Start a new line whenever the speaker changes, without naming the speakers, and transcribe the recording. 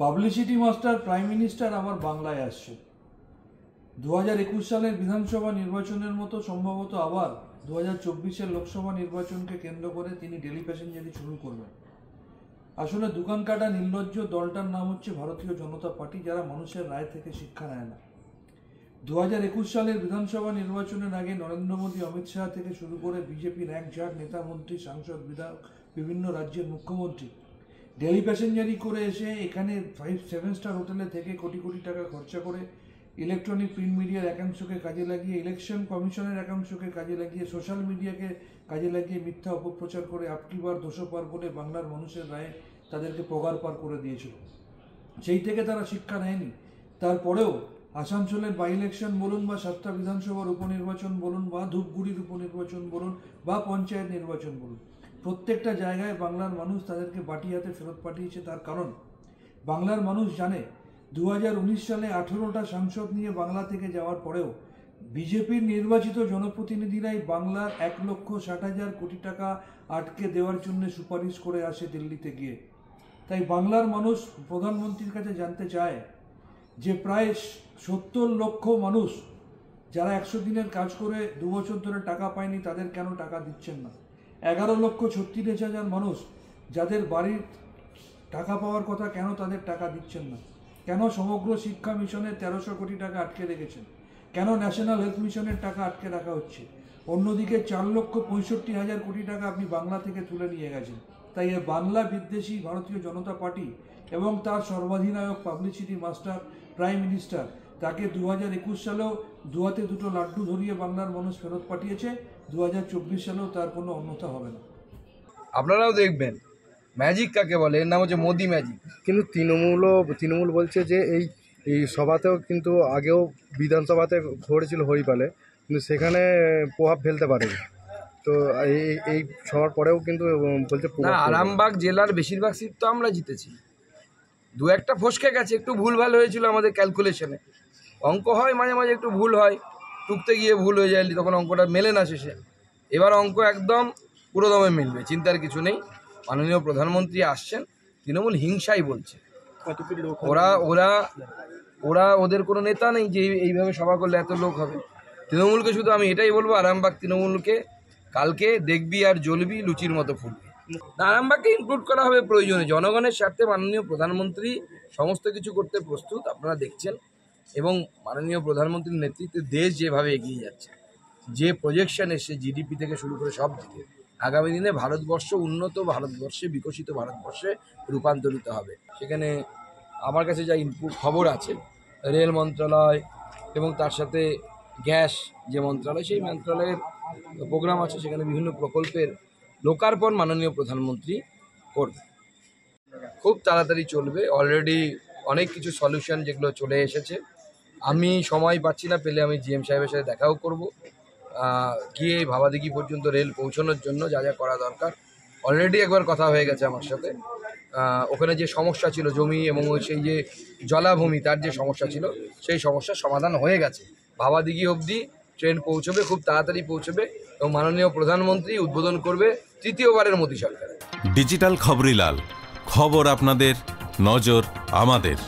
Publicity master prime minister আবার বাংলায় আসছে। 2021 সালের বিধানসভা নির্বাচনের মতো সম্ভবত আবার 2024-এর লোকসভা নির্বাচনকে কেন্দ্র করে তিনি ডেলি প্যাসেঞ্জারি শুরু করবেন। আসলে দোকান কাটা নির্লজ্জ দলটার নাম হচ্ছে ভারতীয় জনতা পার্টি, যারা মানুষের রায় থেকে শিক্ষা নেয় না। 2021 সালের বিধানসভা নির্বাচনের আগে নরেন্দ্র মোদী, অমিত শাহ থেকে শুরু করে বিজেপির এক ঝাড় নেতা, মন্ত্রী, সাংসদ, বিধায়ক, বিভিন্ন রাজ্যের মুখ্যমন্ত্রী ডেলি প্যাসেঞ্জারি করে এসে এখানে 5-7 স্টার হোটেলে থেকে কোটি কোটি টাকা খরচা করে ইলেকট্রনিক প্রিন্ট মিডিয়ার একাংশকে কাজে লাগিয়ে, ইলেকশন কমিশনের একাংশকে কাজে লাগিয়ে, সোশ্যাল মিডিয়াকে কাজে লাগিয়ে মিথ্যা অপপ্রচার করে আপকি বার 200 পার বলে বাংলার মানুষের রায়ে তাদেরকে পগার পার করে দিয়েছিল। সেই থেকে তারা শিক্ষা নেয়নি। তারপরেও আসানসোলের বাই ইলেকশন বলুন, বা 7টা বিধানসভার উপনির্বাচন বলুন, বা ধূপগুড়ির উপনির্বাচন বলুন, বা পঞ্চায়েত নির্বাচন বলুন, প্রত্যেকটা জায়গায় বাংলার মানুষ তাদেরকে বাটি হাতে ফেরত পাঠিয়েছে। তার কারণ বাংলার মানুষ জানে 2019 সালে 18টা সাংসদ নিয়ে বাংলা থেকে যাওয়ার পরেও বিজেপির নির্বাচিত জনপ্রতিনিধিরাই বাংলার 1,60,000 কোটি টাকা আটকে দেওয়ার জন্য সুপারিশ করে আসে দিল্লিতে গিয়ে। তাই বাংলার মানুষ প্রধানমন্ত্রীর কাছে জানতে চায় যে প্রায় 70 লক্ষ মানুষ যারা 100 দিনের কাজ করে 2 বছর ধরে টাকা পায়নি, তাদের কেন টাকা দিচ্ছেন না? 11,36,000 মানুষ যাদের বাড়ির টাকা পাওয়ার কথা, কেন তাদের টাকা দিচ্ছেন না? কেন সমগ্র শিক্ষা মিশনের 1300 কোটি টাকা আটকে রেখেছেন? কেন ন্যাশনাল হেলথ মিশনের টাকা আটকে রাখা হচ্ছে? অন্যদিকে 4,65,000 কোটি টাকা আপনি বাংলা থেকে তুলে নিয়ে গেছেন। তাই এ বাংলা বিদ্বেষী ভারতীয় জনতা পার্টি এবং তার সর্বাধিনায়ক পাবলিসিটি মাস্টার প্রাইম মিনিস্টার, তাকে 2021 সালেও দুহাতে দুটো লাড্ডু ধরিয়ে বাংলার মানুষ ফেরত পাঠিয়েছে। 2024 সালেও তার কোনো অন্যথা হবে না।
আপনারাও দেখবেন ম্যাজিক কাকে বলে, এর নাম হচ্ছে মোদি ম্যাজিক।
কিন্তু তৃণমূল বলছে যে এই সভাতেও কিন্তু আগেও বিধানসভাতে ঘটেছিল হরিপালে, কিন্তু সেখানে প্রভাব ফেলতে পারেনি। তো এই সবার পরেও কিন্তু বলছে
না, আরামবাগ জেলার বেশিরভাগ সিট তো আমরা জিতেছি। 2-1টা ফসকে গেছে, একটু ভুলভাল হয়েছিল আমাদের ক্যালকুলেশনে। অঙ্ক হয় মাঝে মাঝে একটু ভুল হয়, টুকতে গিয়ে ভুল হয়ে যায়, তখন অঙ্কটা মেলে না শেষে। এবার অঙ্ক একদম পুরোদমে মিলবে, চিন্তার কিছু নেই। মাননীয় প্রধানমন্ত্রী আসছেন, তৃণমূল হিংসাই বলছে। ওরা ওদের কোনো নেতা নেই যে এইভাবে সভা করলে এত লোক হবে। তৃণমূলকে শুধু আমি এটাই বলবো, আরামবাগ তৃণমূলকে কালকে দেখবি আর জ্বলবি, লুচির মতো ফুলবি। আরামবাগকে ইনক্লুড করা হবে প্রয়োজনে। জনগণের স্বার্থে মাননীয় প্রধানমন্ত্রী সমস্ত কিছু করতে প্রস্তুত, আপনারা দেখছেন। এবং মাননীয় প্রধানমন্ত্রীর নেতৃত্বে দেশ যেভাবে এগিয়ে যাচ্ছে, যে প্রজেকশন এসে জিডিপি থেকে শুরু করে সব দিকে, আগামী দিনে ভারতবর্ষ উন্নত ভারতবর্ষে, বিকশিত ভারতবর্ষে রূপান্তরিত হবে। সেখানে আমার কাছে যা ইনপুট খবর আছে, রেল মন্ত্রণালয় এবং তার সাথে গ্যাস যে মন্ত্রণালয়, সেই মন্ত্রণালয়ের প্রোগ্রাম আছে, সেখানে বিভিন্ন প্রকল্পের লোকার্পণ মাননীয় প্রধানমন্ত্রী করবে। খুব তাড়াতাড়ি চলবে। অলরেডি অনেক কিছু সলিউশন যেগুলো চলে এসেছে। আমি সময় পাচ্ছি না, পেলে আমি জিএম সাহেবের সাথে দেখাও করব, গিয়ে ভাবাদিঘি পর্যন্ত রেল পৌঁছানোর জন্য যা যা করা দরকার। অলরেডি একবার কথা হয়ে গেছে আমার সাথে। ওখানে যে সমস্যা ছিল জমি এবং সেই যে জলাভূমি, তার যে সমস্যা ছিল, সেই সমস্যার সমাধান হয়ে গেছে। ভাবাদিঘি অবধি ট্রেন পৌঁছবে, খুব তাড়াতাড়ি পৌঁছবে, এবং মাননীয় প্রধানমন্ত্রী উদ্বোধন করবে তৃতীয়বারের মোদী সরকার।
ডিজিটাল খবরিলাল, খবর আপনাদের, নজর আমাদের।